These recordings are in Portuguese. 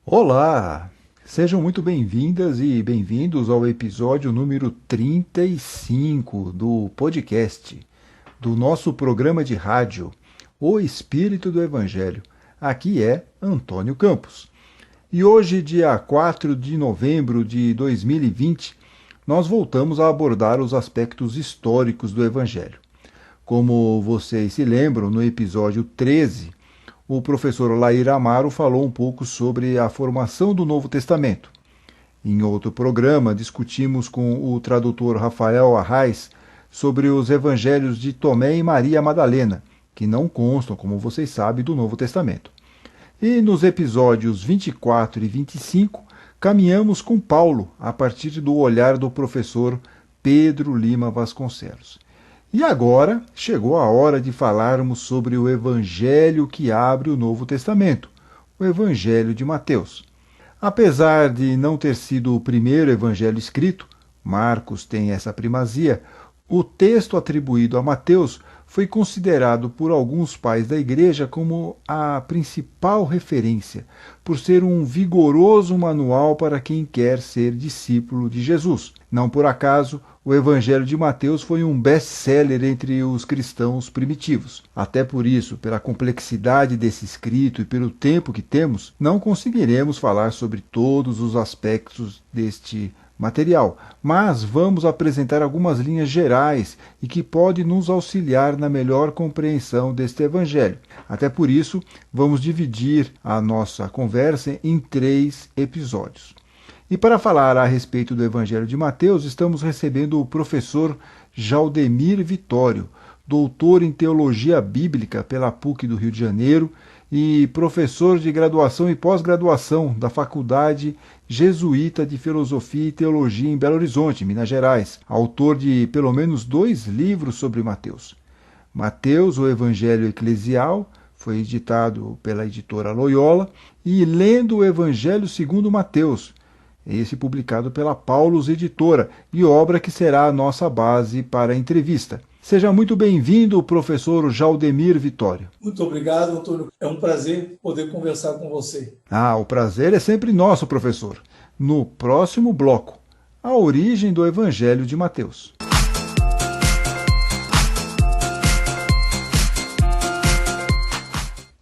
Olá! Sejam muito bem-vindas e bem-vindos ao episódio número 35 do podcast, do nosso programa de rádio, O Espírito do Evangelho. Aqui é Antônio Campos. E hoje, dia 4 de novembro de 2020, nós voltamos a abordar os aspectos históricos do Evangelho. Como vocês se lembram, no episódio 13, o professor Lair Amaro falou um pouco sobre a formação do Novo Testamento. Em outro programa, discutimos com o tradutor Rafael Arraes sobre os evangelhos de Tomé e Maria Madalena, que não constam, como vocês sabem, do Novo Testamento. E nos episódios 24 e 25, caminhamos com Paulo, a partir do olhar do professor Pedro Lima Vasconcelos. E agora chegou a hora de falarmos sobre o Evangelho que abre o Novo Testamento, o Evangelho de Mateus. Apesar de não ter sido o primeiro evangelho escrito, Marcos tem essa primazia, o texto atribuído a Mateus foi considerado por alguns pais da Igreja como a principal referência, por ser um vigoroso manual para quem quer ser discípulo de Jesus. Não por acaso, o Evangelho de Mateus foi um best-seller entre os cristãos primitivos. Até por isso, pela complexidade desse escrito e pelo tempo que temos, não conseguiremos falar sobre todos os aspectos deste material, mas vamos apresentar algumas linhas gerais e que podem nos auxiliar na melhor compreensão deste Evangelho. Até por isso, vamos dividir a nossa conversa em 3 episódios. E para falar a respeito do Evangelho de Mateus, estamos recebendo o professor Jaldemir Vitório, doutor em Teologia Bíblica pela PUC do Rio de Janeiro e professor de graduação e pós-graduação da Faculdade Jesuíta de Filosofia e Teologia em Belo Horizonte, Minas Gerais, autor de pelo menos 2 livros sobre Mateus. Mateus, o Evangelho Eclesial, foi editado pela editora Loyola, e Lendo o Evangelho segundo Mateus, esse publicado pela Paulus Editora, e obra que será a nossa base para a entrevista. Seja muito bem-vindo, professor Jaldemir Vitório. Muito obrigado, Antônio. É um prazer poder conversar com você. O prazer é sempre nosso, professor. No próximo bloco, a origem do Evangelho de Mateus.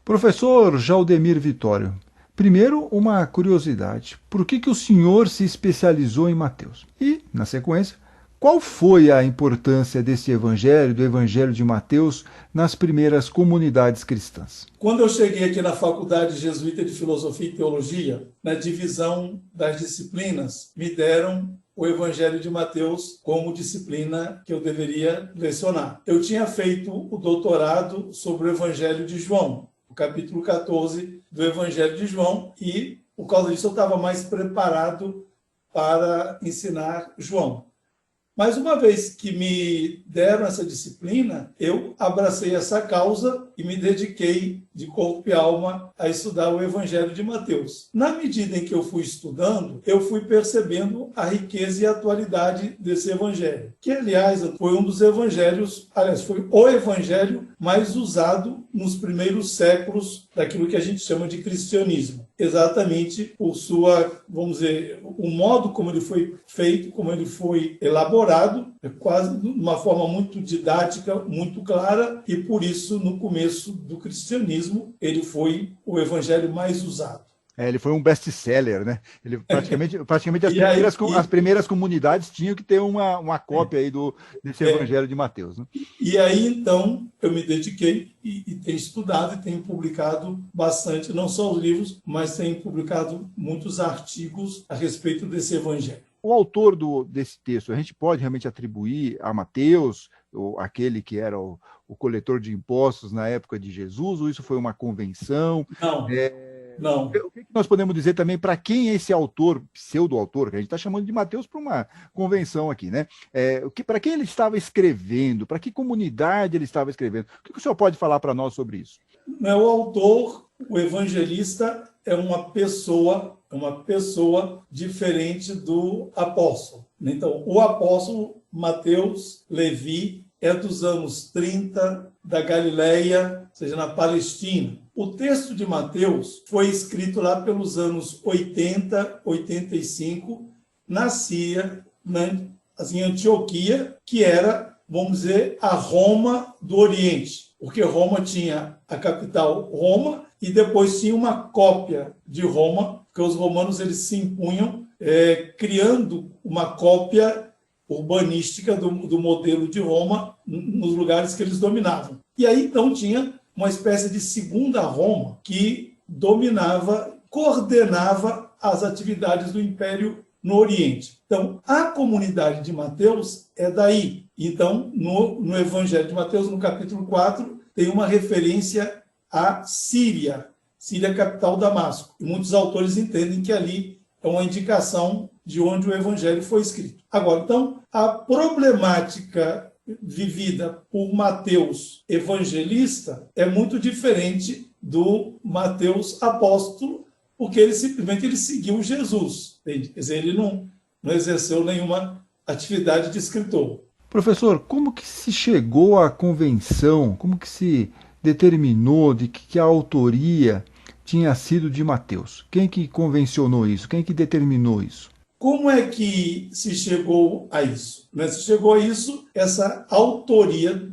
Professor Jaldemir Vitório, primeiro, uma curiosidade. Por que o senhor se especializou em Mateus? E, na sequência, qual foi a importância desse evangelho, do Evangelho de Mateus, nas primeiras comunidades cristãs? Quando eu cheguei aqui na Faculdade Jesuíta de Filosofia e Teologia, na divisão das disciplinas, me deram o Evangelho de Mateus como disciplina que eu deveria lecionar. Eu tinha feito o doutorado sobre o Evangelho de João, o capítulo 14 do Evangelho de João, e, por causa disso, eu estava mais preparado para ensinar João. Mas uma vez que me deram essa disciplina, eu abracei essa causa e me dediquei de corpo e alma a estudar o Evangelho de Mateus. Na medida em que eu fui estudando, eu fui percebendo a riqueza e a atualidade desse evangelho, que, aliás, foi um dos evangelhos, foi o evangelho mais usado nos primeiros séculos daquilo que a gente chama de cristianismo. Exatamente o modo como ele foi feito, como ele foi elaborado, quase de uma forma muito didática, muito clara, e por isso, no começo do cristianismo, ele foi o evangelho mais usado. Ele foi um best-seller, né? Ele praticamente as primeiras comunidades tinham que ter uma cópia aí desse Evangelho de Mateus. Né? E aí, então, eu me dediquei e tenho estudado e tenho publicado bastante, não só os livros, mas tenho publicado muitos artigos a respeito desse Evangelho. O autor desse texto, a gente pode realmente atribuir a Mateus, aquele que era o coletor de impostos na época de Jesus, ou isso foi uma convenção? Não. O que nós podemos dizer também para quem é esse autor, pseudo-autor, que a gente está chamando de Mateus para uma convenção aqui, né? Para quem ele estava escrevendo, para que comunidade ele estava escrevendo? O que o senhor pode falar para nós sobre isso? O autor, o evangelista, é uma pessoa diferente do apóstolo. Então, o apóstolo Mateus Levi é dos anos 30, da Galileia, ou seja, na Palestina. O texto de Mateus foi escrito lá pelos anos 80, 85, na Síria, em Antioquia, que era, vamos dizer, a Roma do Oriente, porque Roma tinha a capital Roma e depois tinha uma cópia de Roma, porque os romanos eles se impunham criando uma cópia urbanística do modelo de Roma nos lugares que eles dominavam. E aí, então, tinha uma espécie de segunda Roma que dominava, coordenava as atividades do Império no Oriente. Então, a comunidade de Mateus é daí. Então, no Evangelho de Mateus, no capítulo 4, tem uma referência à Síria, capital Damasco. E muitos autores entendem que ali é uma indicação de onde o Evangelho foi escrito. Agora, então, a problemática vivida por Mateus evangelista é muito diferente do Mateus apóstolo, porque ele simplesmente seguiu Jesus. Entende? Quer dizer, ele não exerceu nenhuma atividade de escritor. Professor, como que se chegou à convenção, como que se determinou de que a autoria tinha sido de Mateus? Quem que convencionou isso? Quem que determinou isso? Como é que se chegou a isso? Se chegou a isso, essa autoria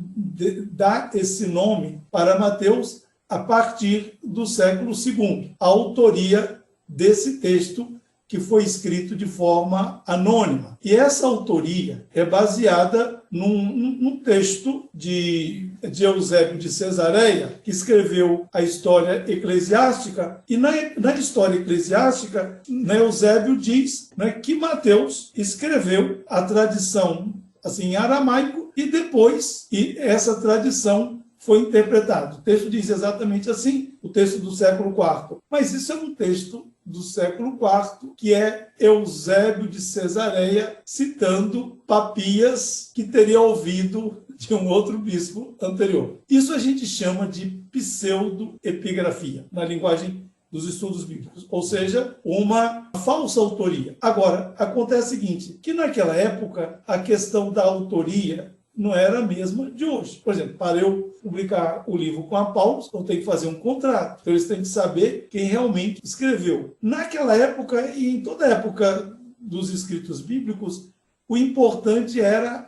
dá esse nome para Mateus a partir do século II. A autoria desse texto que foi escrito de forma anônima. E essa autoria é baseada num texto de Eusébio de Cesareia, que escreveu a história eclesiástica, e na história eclesiástica, Eusébio diz que Mateus escreveu a tradição em aramaico, e depois essa tradição foi interpretada. O texto diz exatamente assim, o texto do século IV. Mas isso é um texto do século IV, que é Eusébio de Cesareia, citando Papias, que teria ouvido de um outro bispo anterior. Isso a gente chama de pseudoepigrafia, na linguagem dos estudos bíblicos, ou seja, uma falsa autoria. Agora, acontece o seguinte, que naquela época a questão da autoria não era a mesma de hoje. Por exemplo, para eu publicar o livro com a Paulus, eu tenho que fazer um contrato. Então, eles têm que saber quem realmente escreveu. Naquela época, e em toda a época dos escritos bíblicos, o importante era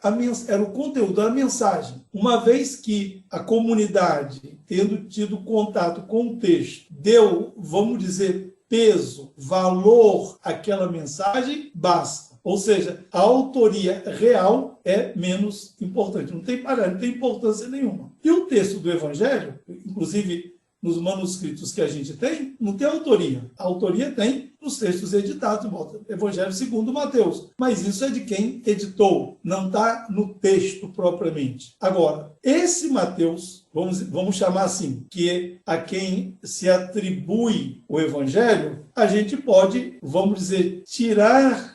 o conteúdo, a mensagem. Uma vez que a comunidade, tendo tido contato com o texto, deu, vamos dizer, peso, valor àquela mensagem, basta. Ou seja, a autoria real é menos importante. Não tem importância nenhuma. E o texto do Evangelho, inclusive nos manuscritos que a gente tem, não tem autoria. A autoria tem nos textos editados, Evangelho segundo Mateus. Mas isso é de quem editou, não está no texto propriamente. Agora, esse Mateus, vamos chamar assim, que é a quem se atribui o Evangelho, a gente pode, vamos dizer,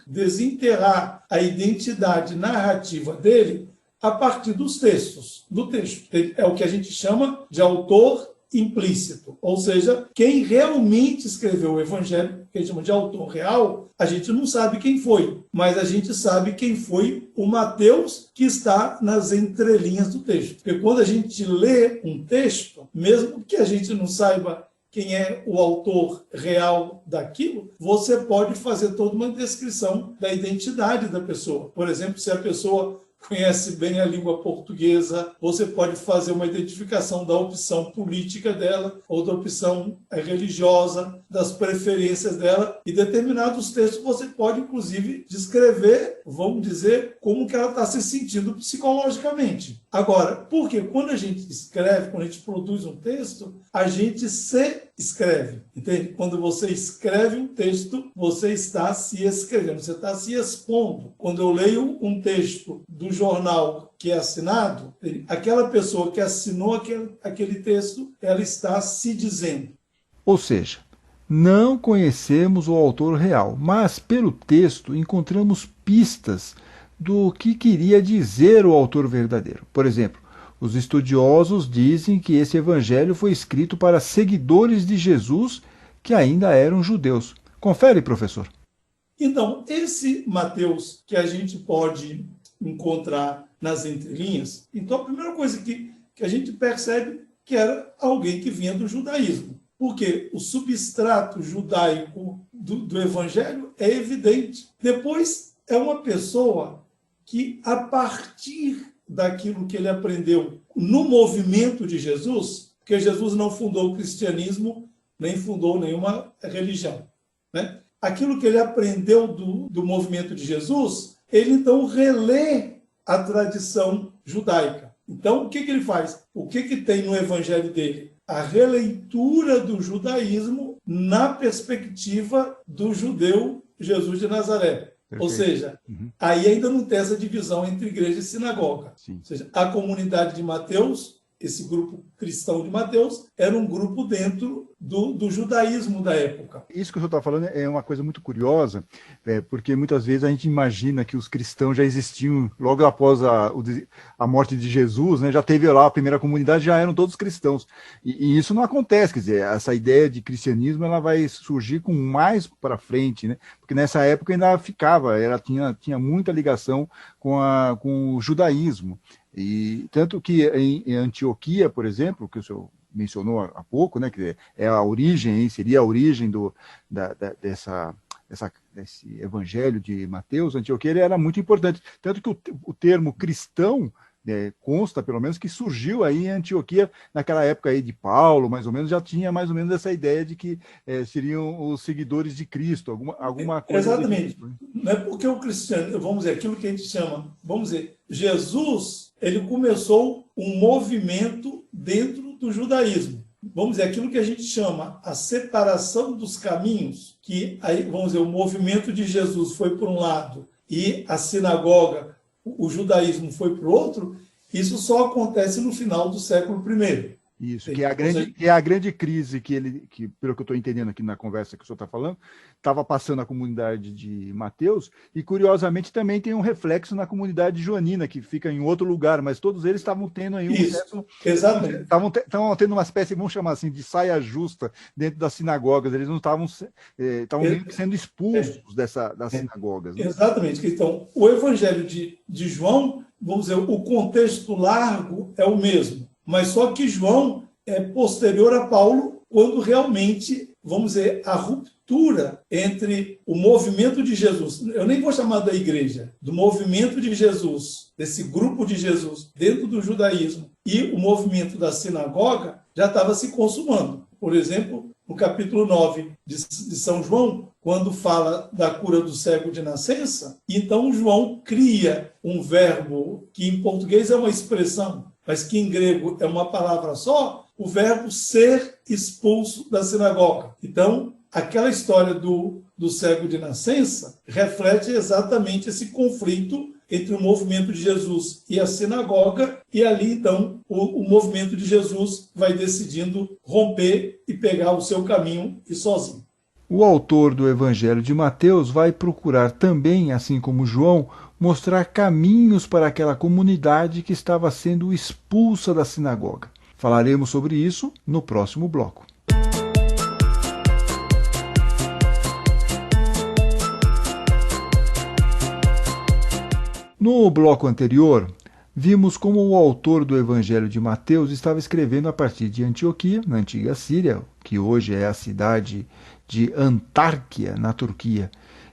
desenterrar a identidade narrativa dele a partir dos textos, do texto. É o que a gente chama de autor implícito, ou seja, quem realmente escreveu o Evangelho, que a gente chama de autor real, a gente não sabe quem foi, mas a gente sabe quem foi o Mateus que está nas entrelinhas do texto. Porque quando a gente lê um texto, mesmo que a gente não saiba quem é o autor real daquilo, você pode fazer toda uma descrição da identidade da pessoa. Por exemplo, se a pessoa conhece bem a língua portuguesa, você pode fazer uma identificação da opção política dela ou da opção religiosa, das preferências dela. E determinados textos você pode, inclusive, descrever, vamos dizer, como que ela está se sentindo psicologicamente. Agora, porque quando a gente escreve, quando a gente produz um texto, a gente se escreve, entende? Quando você escreve um texto, você está se escrevendo, você está se expondo. Quando eu leio um texto do jornal que é assinado, aquela pessoa que assinou aquele texto, ela está se dizendo. Ou seja, não conhecemos o autor real, mas pelo texto encontramos pistas do que queria dizer o autor verdadeiro. Por exemplo, os estudiosos dizem que esse evangelho foi escrito para seguidores de Jesus que ainda eram judeus. Confere, professor. Então, esse Mateus que a gente pode encontrar nas entrelinhas, então a primeira coisa que a gente percebe que era alguém que vinha do judaísmo. Porque o substrato judaico do evangelho é evidente. Depois, é uma pessoa que, a partir daquilo que ele aprendeu no movimento de Jesus, porque Jesus não fundou o cristianismo, nem fundou nenhuma religião, né? Aquilo que ele aprendeu do movimento de Jesus, ele então relê a tradição judaica. Então, o que ele faz? O que tem no evangelho dele? A releitura do judaísmo na perspectiva do judeu Jesus de Nazaré. Perfeito. Ou seja, aí ainda não tem essa divisão entre igreja e sinagoga. Sim. Ou seja, a comunidade de Mateus, esse grupo cristão de Mateus, era um grupo dentro do judaísmo da época. Isso que o senhor está falando é uma coisa muito curiosa, porque muitas vezes a gente imagina que os cristãos já existiam logo após a morte de Jesus, né? Já teve lá a primeira comunidade, já eram todos cristãos. E isso não acontece, quer dizer, essa ideia de cristianismo ela vai surgir com mais para frente, né? Porque nessa época ainda ficava, ela tinha muita ligação com o judaísmo. E tanto que em Antioquia, por exemplo, que o senhor mencionou há pouco, né, que é a origem, seria a origem desse evangelho de Mateus, Antioquia, ele era muito importante. Tanto que o termo cristão consta, pelo menos, que surgiu aí em Antioquia, naquela época aí de Paulo, mais ou menos, já tinha mais ou menos essa ideia de que seriam os seguidores de Cristo, alguma coisa. Exatamente. Não é porque o cristiano, vamos dizer, aquilo que a gente chama, vamos dizer, Jesus, ele começou um movimento dentro do judaísmo. Vamos dizer, aquilo que a gente chama a separação dos caminhos, que aí, vamos dizer, o movimento de Jesus foi por um lado e a sinagoga, o judaísmo foi para o outro, isso só acontece no final do século I. Isso, que é a grande crise que pelo que eu estou entendendo aqui na conversa que o senhor está falando, estava passando a comunidade de Mateus, e curiosamente também tem um reflexo na comunidade joanina, que fica em outro lugar, mas todos eles estavam tendo aí exatamente. Estavam tendo uma espécie, vamos chamar assim, de saia justa dentro das sinagogas, eles não estavam sendo expulsos das sinagogas. Né? Exatamente. Então, o evangelho de João, vamos dizer, o contexto largo é o mesmo. Mas só que João é posterior a Paulo, quando realmente, vamos dizer, a ruptura entre o movimento de Jesus, eu nem vou chamar da igreja, do movimento de Jesus, desse grupo de Jesus dentro do judaísmo, e o movimento da sinagoga já estava se consumando. Por exemplo, no capítulo 9 de São João, quando fala da cura do cego de nascença, então João cria um verbo que em português é uma expressão, mas que em grego é uma palavra só, o verbo ser expulso da sinagoga. Então, aquela história do cego de nascença reflete exatamente esse conflito entre o movimento de Jesus e a sinagoga, e ali, então, o movimento de Jesus vai decidindo romper e pegar o seu caminho e sozinho. O autor do Evangelho de Mateus vai procurar também, assim como João, mostrar caminhos para aquela comunidade que estava sendo expulsa da sinagoga. Falaremos sobre isso no próximo bloco. No bloco anterior, vimos como o autor do Evangelho de Mateus estava escrevendo a partir de Antioquia, na antiga Síria, que hoje é a cidade de Antáquia, na Turquia.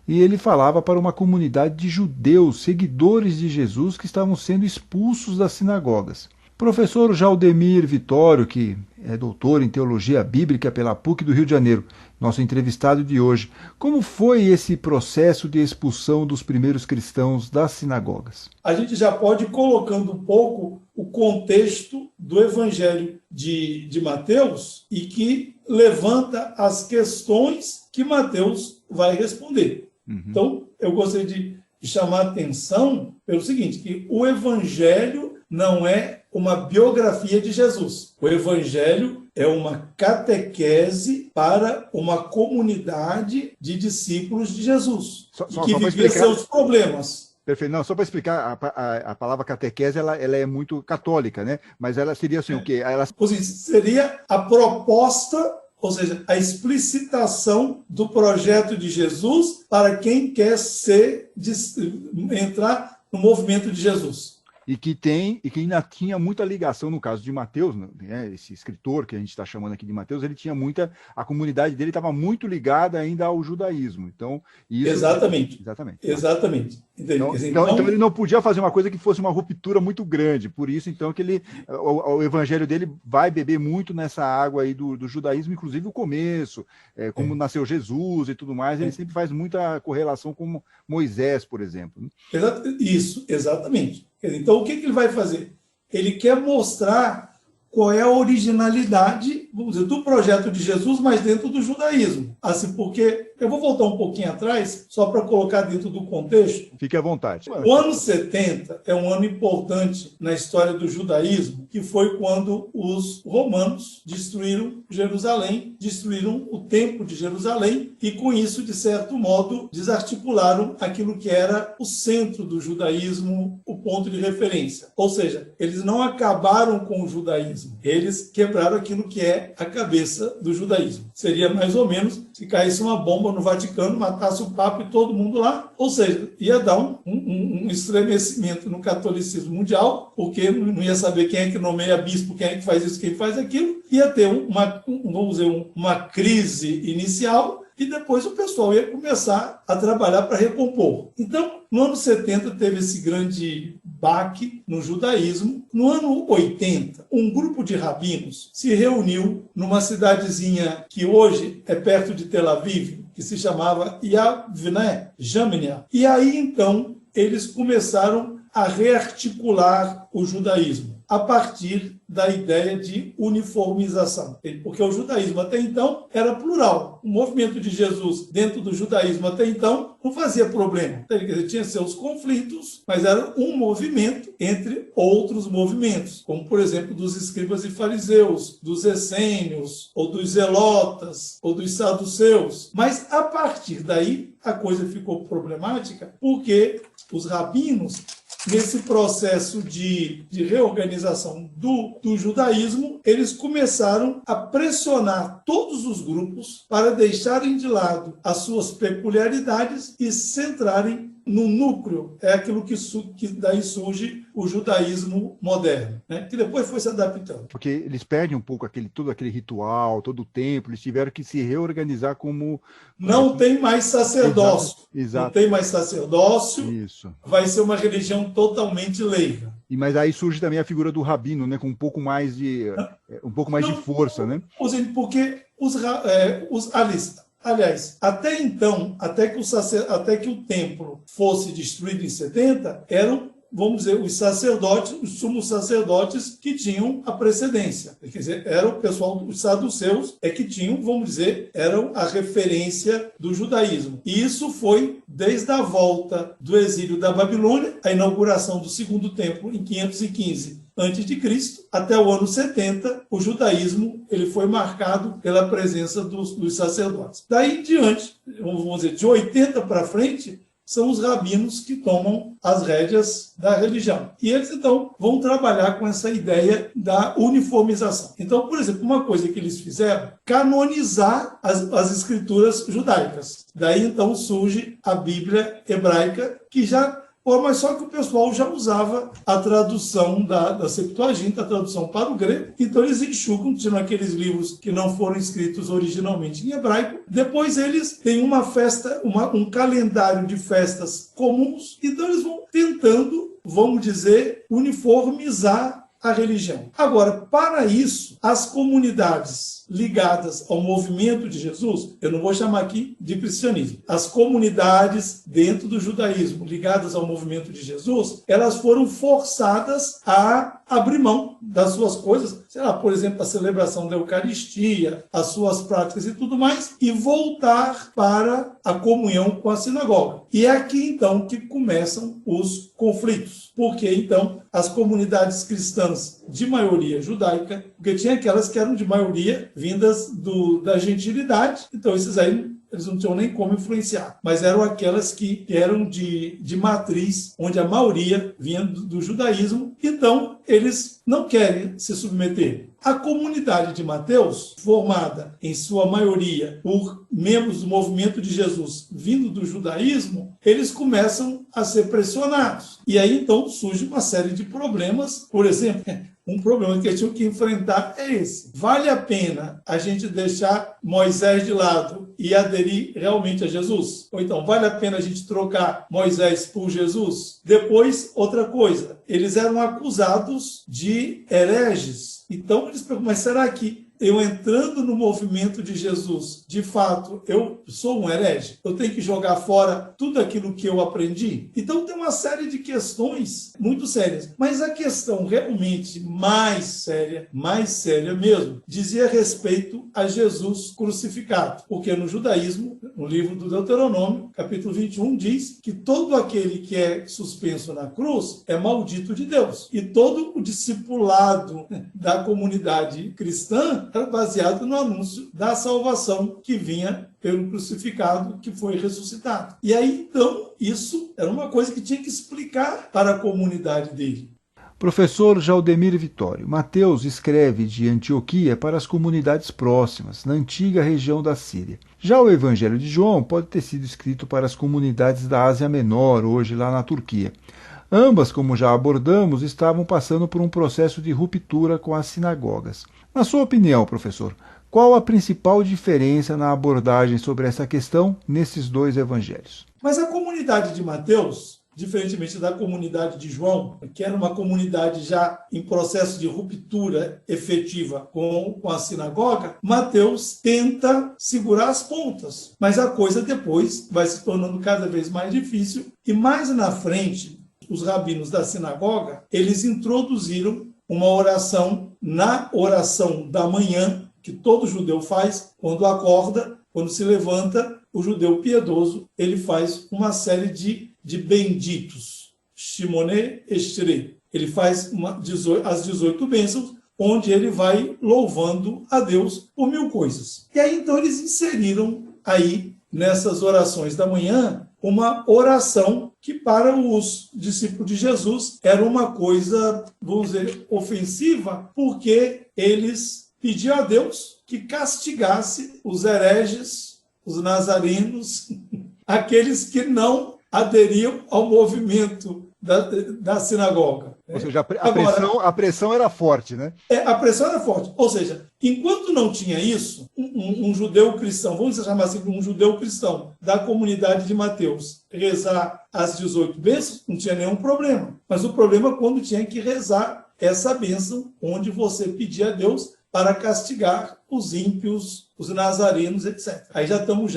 E ele falava para uma comunidade de judeus, seguidores de Jesus, que estavam sendo expulsos das sinagogas. Professor Jaldemir Vitório, que é doutor em Teologia Bíblica pela PUC do Rio de Janeiro, nosso entrevistado de hoje, como foi esse processo de expulsão dos primeiros cristãos das sinagogas? A gente já pode ir colocando um pouco o contexto do Evangelho de Mateus e que levanta as questões que Mateus vai responder. Então, eu gostaria de chamar a atenção pelo seguinte, que o Evangelho não é uma biografia de Jesus. O Evangelho é uma catequese para uma comunidade de discípulos de Jesus, que vivia seus problemas. Perfeito. Não, só para explicar, a palavra catequese ela é muito católica, né? Mas ela seria assim, o quê? Seria a proposta, ou seja, a explicitação do projeto de Jesus para quem quer entrar no movimento de Jesus. E que ainda tinha muita ligação, no caso de Mateus, né, esse escritor que a gente está chamando aqui de Mateus, ele tinha a comunidade dele estava muito ligada ainda ao judaísmo. Então, isso... Exatamente. Exatamente. Exatamente. Então, ele não podia fazer uma coisa que fosse uma ruptura muito grande. Por isso, então, que o evangelho dele vai beber muito nessa água aí do judaísmo, inclusive o começo, como nasceu Jesus e tudo mais, ele sempre faz muita correlação com Moisés, por exemplo. Isso, exatamente. Então, o que ele vai fazer? Ele quer mostrar qual é a originalidade, vamos dizer, do projeto de Jesus, mas dentro do judaísmo. Assim, porque eu vou voltar um pouquinho atrás, só para colocar dentro do contexto. Fique à vontade. O ano 70 é um ano importante na história do judaísmo, que foi quando os romanos destruíram Jerusalém, destruíram o templo de Jerusalém e, com isso, de certo modo, desarticularam aquilo que era o centro do judaísmo, o ponto de referência. Ou seja, eles não acabaram com o judaísmo, eles quebraram aquilo que é a cabeça do judaísmo. Seria mais ou menos se caísse uma bomba no Vaticano, matasse o Papa e todo mundo lá, ou seja, ia dar um estremecimento no catolicismo mundial, porque não ia saber quem é que nomeia bispo, quem é que faz isso, quem faz aquilo, ia ter uma crise inicial, e depois o pessoal ia começar a trabalhar para recompor. Então, no ano 70 teve esse grande baque no judaísmo. No ano 80, um grupo de rabinos se reuniu numa cidadezinha que hoje é perto de Tel Aviv, que se chamava Yavne Jamnia. E aí, então, eles começaram a rearticular o judaísmo a partir da ideia de uniformização. Porque o judaísmo até então era plural. O movimento de Jesus dentro do judaísmo até então não fazia problema. Ele tinha seus conflitos, mas era um movimento entre outros movimentos, como, por exemplo, dos escribas e fariseus, dos essênios, ou dos zelotas, ou dos saduceus. Mas, a partir daí, a coisa ficou problemática, porque os rabinos, nesse processo de reorganização do judaísmo, eles começaram a pressionar todos os grupos para deixarem de lado as suas peculiaridades e se centrarem no núcleo, é aquilo que daí surge o judaísmo moderno, né? Que depois foi se adaptando. Porque eles perdem um pouco todo aquele ritual, todo o templo, eles tiveram que se reorganizar como... Não tem mais sacerdócio. Exato. Não tem mais sacerdócio. Isso. Vai ser uma religião totalmente leiga. Mas aí surge também a figura do rabino, né, com um pouco mais de força, né? Porque aliás, até então, até que o templo fosse destruído em 70, eram, vamos dizer, os sacerdotes, os sumos sacerdotes que tinham a precedência. Quer dizer, era o pessoal dos saduceus que tinham, vamos dizer, eram a referência do judaísmo. E isso foi desde a volta do exílio da Babilônia, a inauguração do segundo templo em 515 a.C., até o ano 70, o judaísmo ele foi marcado pela presença dos sacerdotes. Daí em diante, vamos dizer, de 80 para frente, são os rabinos que tomam as rédeas da religião. E eles, então, vão trabalhar com essa ideia da uniformização. Então, por exemplo, uma coisa que eles fizeram, canonizar as escrituras judaicas. Daí, então, surge a Bíblia hebraica, que já... Mas só que o pessoal já usava a tradução da Septuaginta, a tradução para o grego. Então eles enxugam, tiram aqueles livros que não foram escritos originalmente em hebraico. Depois eles têm uma festa, um calendário de festas comuns. Então eles vão tentando, vamos dizer, uniformizar a religião. Agora, para isso, as comunidades ligadas ao movimento de Jesus, eu não vou chamar aqui de cristianismo, as comunidades dentro do judaísmo ligadas ao movimento de Jesus, elas foram forçadas a abrir mão das suas coisas, sei lá, por exemplo, a celebração da Eucaristia, as suas práticas e tudo mais, e voltar para a comunhão com a sinagoga. E é aqui, então, que começam os conflitos. Porque, então, as comunidades cristãs de maioria judaica, porque tinha aquelas que eram de maioria vindas da gentilidade, então esses aí eles não tinham nem como influenciar, mas eram aquelas que eram de matriz, onde a maioria vinha do judaísmo, então eles não querem se submeter. A comunidade de Mateus, formada em sua maioria por membros do movimento de Jesus vindo do judaísmo, eles começam a ser pressionados. E aí, então, surge uma série de problemas. Por exemplo, um problema que eles tinham que enfrentar é esse. Vale a pena a gente deixar Moisés de lado e aderir realmente a Jesus? Ou então, vale a pena a gente trocar Moisés por Jesus? Depois, outra coisa, eles eram acusados de hereges. Então, eles perguntam, mas será que eu entrando no movimento de Jesus, de fato, eu sou um herege? Eu tenho que jogar fora tudo aquilo que eu aprendi? Então tem uma série de questões muito sérias. Mas a questão realmente mais séria mesmo, dizia respeito a Jesus crucificado. Porque no judaísmo, no livro do Deuteronômio, capítulo 21, diz que todo aquele que é suspenso na cruz é maldito de Deus. E todo o discipulado da comunidade cristã era baseado no anúncio da salvação que vinha pelo crucificado que foi ressuscitado. E aí, então, isso era uma coisa que tinha que explicar para a comunidade dele. Professor Jaldemir Vitório, Mateus escreve de Antioquia para as comunidades próximas, na antiga região da Síria. Já o Evangelho de João pode ter sido escrito para as comunidades da Ásia Menor, hoje lá na Turquia. Ambas, como já abordamos, estavam passando por um processo de ruptura com as sinagogas. Na sua opinião, professor, qual a principal diferença na abordagem sobre essa questão nesses dois evangelhos? Mas a comunidade de Mateus, diferentemente da comunidade de João, que era uma comunidade já em processo de ruptura efetiva com a sinagoga, Mateus tenta segurar as pontas. Mas a coisa depois vai se tornando cada vez mais difícil e mais na frente, os rabinos da sinagoga, eles introduziram uma oração na oração da manhã, que todo judeu faz quando acorda, quando se levanta, o judeu piedoso, ele faz uma série de benditos. Shimone Estre. Ele faz as 18 bênçãos, onde ele vai louvando a Deus por 1000 coisas. E aí, então, eles inseriram aí, nessas orações da manhã, uma oração que para os discípulos de Jesus era uma coisa, vamos dizer, ofensiva, porque eles pediam a Deus que castigasse os hereges, os nazarenos, aqueles que não aderiam ao movimento da sinagoga. Ou seja, a pressão era forte, né? A pressão era forte. Ou seja, enquanto não tinha isso, um judeu cristão, vamos chamar assim, um judeu cristão da comunidade de Mateus, rezar as 18 bênçãos, não tinha nenhum problema. Mas o problema é quando tinha que rezar essa bênção, onde você pedia a Deus para castigar os ímpios, os nazarenos, etc. Aí já estamos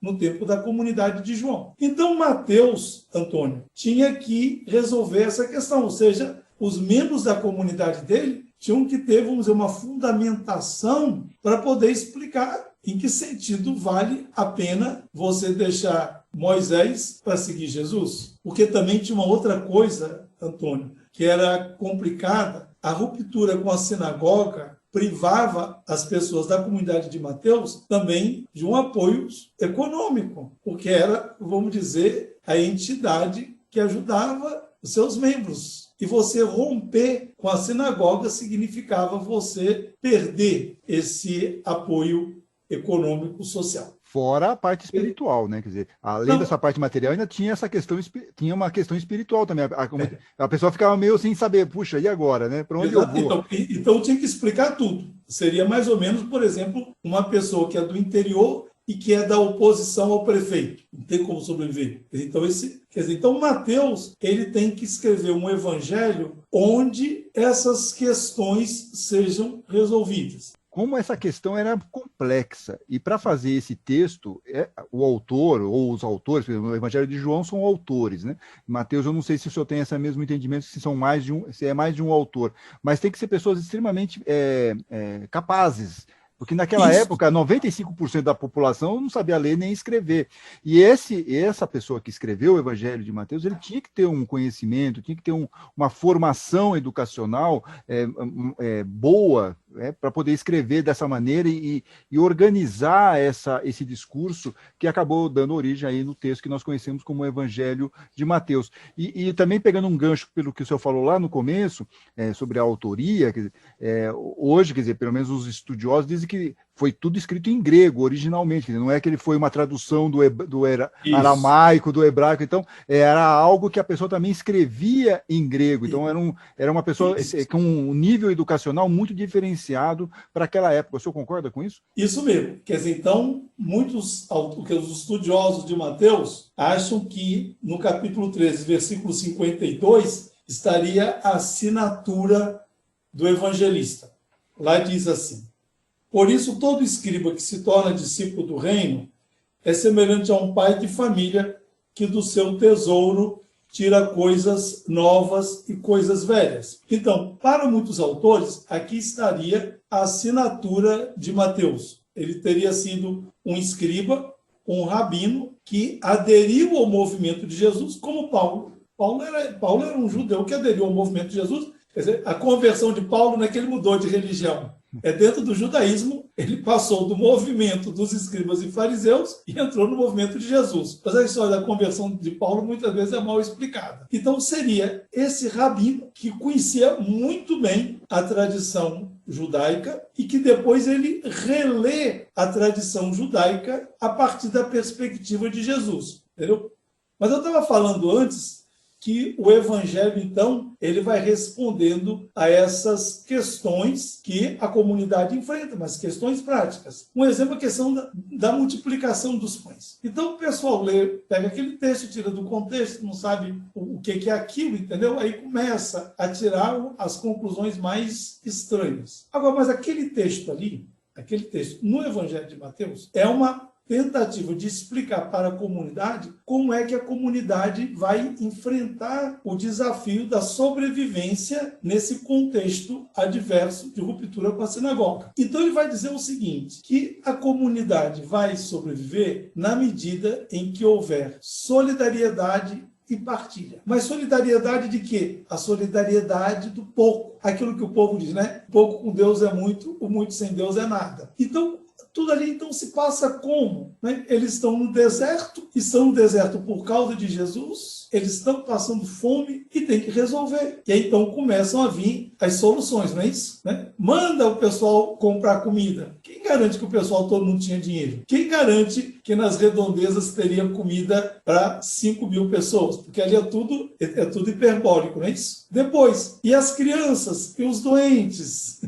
no tempo da comunidade de João. Então, Mateus, Antônio, tinha que resolver essa questão, ou seja, os membros da comunidade dele tinham que ter, vamos dizer, uma fundamentação para poder explicar em que sentido vale a pena você deixar Moisés para seguir Jesus. Porque também tinha uma outra coisa, Antônio, que era complicada. A ruptura com a sinagoga privava as pessoas da comunidade de Mateus também de um apoio econômico, porque era, vamos dizer, a entidade que ajudava os seus membros. E você romper com a sinagoga significava você perder esse apoio econômico social. Fora a parte espiritual, né? Quer dizer, além dessa parte material, ainda tinha essa questão, tinha uma questão espiritual também. A pessoa ficava meio sem saber, puxa, e agora, né? Para onde eu vou? Então tinha que explicar tudo. Seria mais ou menos, por exemplo, uma pessoa que é do interior e que é da oposição ao prefeito. Não tem como sobreviver. Então Mateus, ele tem que escrever um evangelho onde essas questões sejam resolvidas. Como essa questão era complexa, e para fazer esse texto, o autor, ou os autores, por exemplo, no Evangelho de João são autores, né? Mateus, eu não sei se o senhor tem esse mesmo entendimento, se é mais de um autor, mas tem que ser pessoas extremamente capazes, porque naquela época, 95% da população não sabia ler nem escrever. E essa pessoa que escreveu o Evangelho de Mateus, ele tinha que ter um conhecimento, tinha que ter uma formação educacional boa, para poder escrever dessa maneira e organizar esse discurso que acabou dando origem aí no texto que nós conhecemos como o Evangelho de Mateus. E também pegando um gancho pelo que o senhor falou lá no começo, sobre a autoria, hoje, quer dizer, pelo menos os estudiosos dizem que foi tudo escrito em grego, originalmente, quer dizer, não é que ele foi uma tradução do aramaico, do hebraico, então era algo que a pessoa também escrevia em grego, então era uma pessoa com um nível educacional muito diferenciado para aquela época. O senhor concorda com isso? Isso mesmo. Quer dizer, então, os estudiosos de Mateus acham que no capítulo 13, versículo 52, estaria a assinatura do evangelista. Lá diz assim: por isso todo escriba que se torna discípulo do reino é semelhante a um pai de família que do seu tesouro tira coisas novas e coisas velhas. Então, para muitos autores, aqui estaria a assinatura de Mateus. Ele teria sido um escriba, um rabino, que aderiu ao movimento de Jesus, como Paulo. Paulo era um judeu que aderiu ao movimento de Jesus. Quer dizer, a conversão de Paulo não é que ele mudou de religião. É dentro do judaísmo, ele passou do movimento dos escribas e fariseus e entrou no movimento de Jesus. Mas a história da conversão de Paulo muitas vezes é mal explicada. Então seria esse rabino que conhecia muito bem a tradição judaica e que depois ele relê a tradição judaica a partir da perspectiva de Jesus. Entendeu? Mas eu estava falando antes que o Evangelho, então, ele vai respondendo a essas questões que a comunidade enfrenta, mas questões práticas. Um exemplo é a questão da multiplicação dos pães. Então, o pessoal pega aquele texto, tira do contexto, não sabe o que é aquilo, entendeu? Aí começa a tirar as conclusões mais estranhas. Agora, mas aquele texto no Evangelho de Mateus, é uma tentativa de explicar para a comunidade como é que a comunidade vai enfrentar o desafio da sobrevivência nesse contexto adverso de ruptura com a sinagoga. Então ele vai dizer o seguinte, que a comunidade vai sobreviver na medida em que houver solidariedade e partilha. Mas solidariedade de quê? A solidariedade do pouco. Aquilo que o povo diz, né? Pouco com Deus é muito, o muito sem Deus é nada. Então, tudo ali então se passa como? Né? Eles estão no deserto por causa de Jesus, eles estão passando fome e tem que resolver. E aí então começam a vir as soluções, não é isso? Né? Manda o pessoal comprar comida. Quem garante que o pessoal todo não tinha dinheiro? Quem garante que nas redondezas teria comida para 5.000 pessoas? Porque ali é tudo hiperbólico, não é isso? Depois, e as crianças? E os doentes?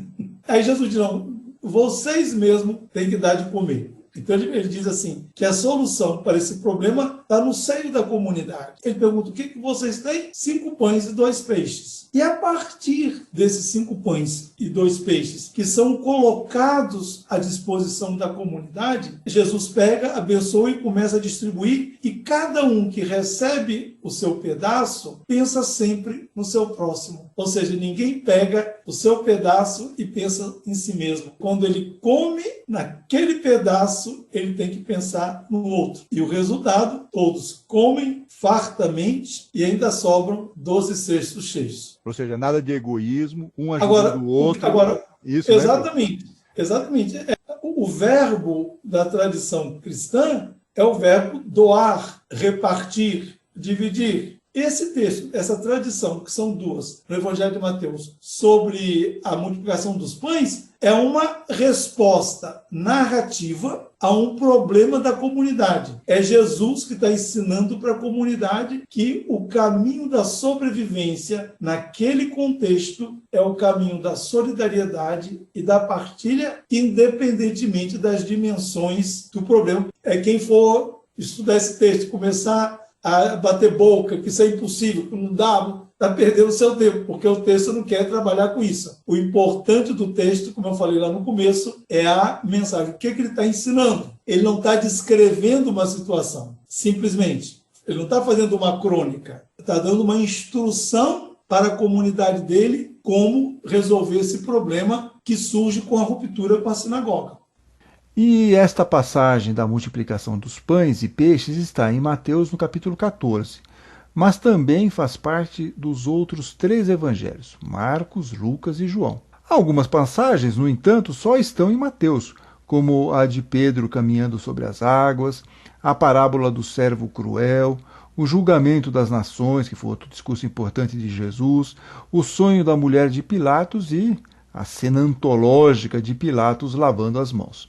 Aí Jesus diz, não, vocês mesmos têm que dar de comer. Então ele diz assim, que a solução para esse problema está no seio da comunidade. Ele pergunta, o que vocês têm? 5 pães e 2 peixes. E a partir desses 5 pães e 2 peixes, que são colocados à disposição da comunidade, Jesus pega, abençoa e começa a distribuir, e cada um que recebe o seu pedaço, pensa sempre no seu próximo. Ou seja, ninguém pega o seu pedaço e pensa em si mesmo. Quando ele come naquele pedaço, ele tem que pensar no outro. E o resultado, todos comem fartamente e ainda sobram 12 cestos cheios. Ou seja, nada de egoísmo, um ajudando o outro. Isso, exatamente. Né? Exatamente. O verbo da tradição cristã é o verbo doar, repartir, dividir. Esse texto, essa tradição, que são 2, no Evangelho de Mateus, sobre a multiplicação dos pães, é uma resposta narrativa a um problema da comunidade. É Jesus que está ensinando para a comunidade que o caminho da sobrevivência naquele contexto é o caminho da solidariedade e da partilha, independentemente das dimensões do problema. Quem for estudar esse texto e começar a bater boca, que isso é impossível, que não dá, está perdendo o seu tempo, porque o texto não quer trabalhar com isso. O importante do texto, como eu falei lá no começo, é a mensagem. O que ele está ensinando? Ele não está descrevendo uma situação, simplesmente. Ele não está fazendo uma crônica. Está dando uma instrução para a comunidade dele como resolver esse problema que surge com a ruptura com a sinagoga. E esta passagem da multiplicação dos pães e peixes está em Mateus no capítulo 14, mas também faz parte dos outros 3 evangelhos, Marcos, Lucas e João. Algumas passagens, no entanto, só estão em Mateus, como a de Pedro caminhando sobre as águas, a parábola do servo cruel, o julgamento das nações, que foi outro discurso importante de Jesus, o sonho da mulher de Pilatos e a cena antológica de Pilatos lavando as mãos.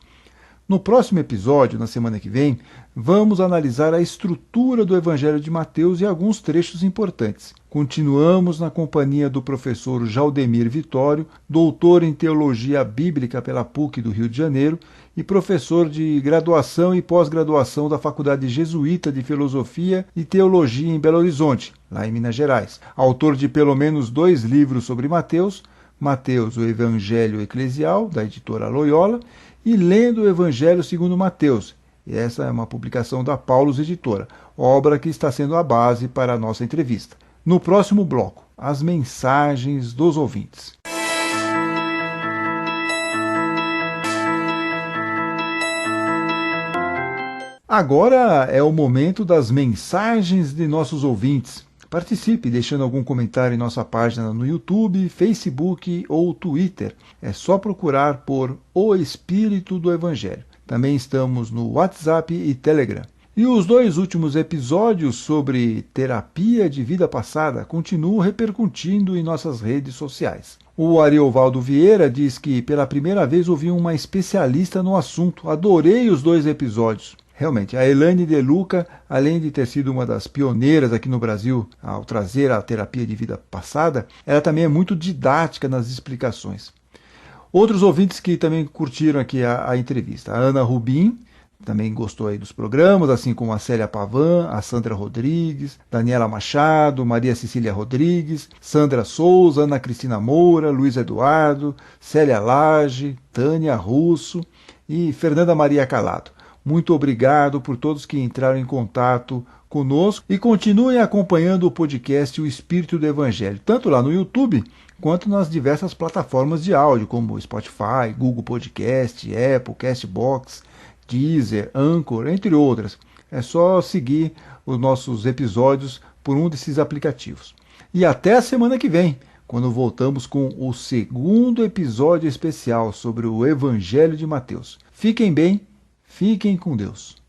No próximo episódio, na semana que vem, vamos analisar a estrutura do Evangelho de Mateus e alguns trechos importantes. Continuamos na companhia do professor Jaldemir Vitório, doutor em Teologia Bíblica pela PUC do Rio de Janeiro e professor de graduação e pós-graduação da Faculdade Jesuíta de Filosofia e Teologia em Belo Horizonte, lá em Minas Gerais. Autor de pelo menos 2 livros sobre Mateus, Mateus, o Evangelho Eclesial, da editora Loyola, e Lendo o Evangelho segundo Mateus. E essa é uma publicação da Paulus Editora, obra que está sendo a base para a nossa entrevista. No próximo bloco, as mensagens dos ouvintes. Agora é o momento das mensagens de nossos ouvintes. Participe deixando algum comentário em nossa página no YouTube, Facebook ou Twitter. É só procurar por O Espírito do Evangelho. Também estamos no WhatsApp e Telegram. E os 2 últimos episódios sobre terapia de vida passada continuam repercutindo em nossas redes sociais. O Ariovaldo Vieira diz que pela primeira vez ouviu uma especialista no assunto. Adorei os 2 episódios. Realmente, a Elaine De Luca, além de ter sido uma das pioneiras aqui no Brasil ao trazer a terapia de vida passada, ela também é muito didática nas explicações. Outros ouvintes que também curtiram aqui a entrevista. A Ana Rubim também gostou aí dos programas, assim como a Célia Pavan, a Sandra Rodrigues, Daniela Machado, Maria Cecília Rodrigues, Sandra Souza, Ana Cristina Moura, Luiz Eduardo, Célia Lage, Tânia Russo e Fernanda Maria Calado. Muito obrigado por todos que entraram em contato conosco e continuem acompanhando o podcast O Espírito do Evangelho, tanto lá no YouTube quanto nas diversas plataformas de áudio, como Spotify, Google Podcast, Apple, Castbox, Deezer, Anchor, entre outras. É só seguir os nossos episódios por um desses aplicativos. E até a semana que vem, quando voltamos com o 2º episódio especial sobre o Evangelho de Mateus. Fiquem bem. Fiquem com Deus.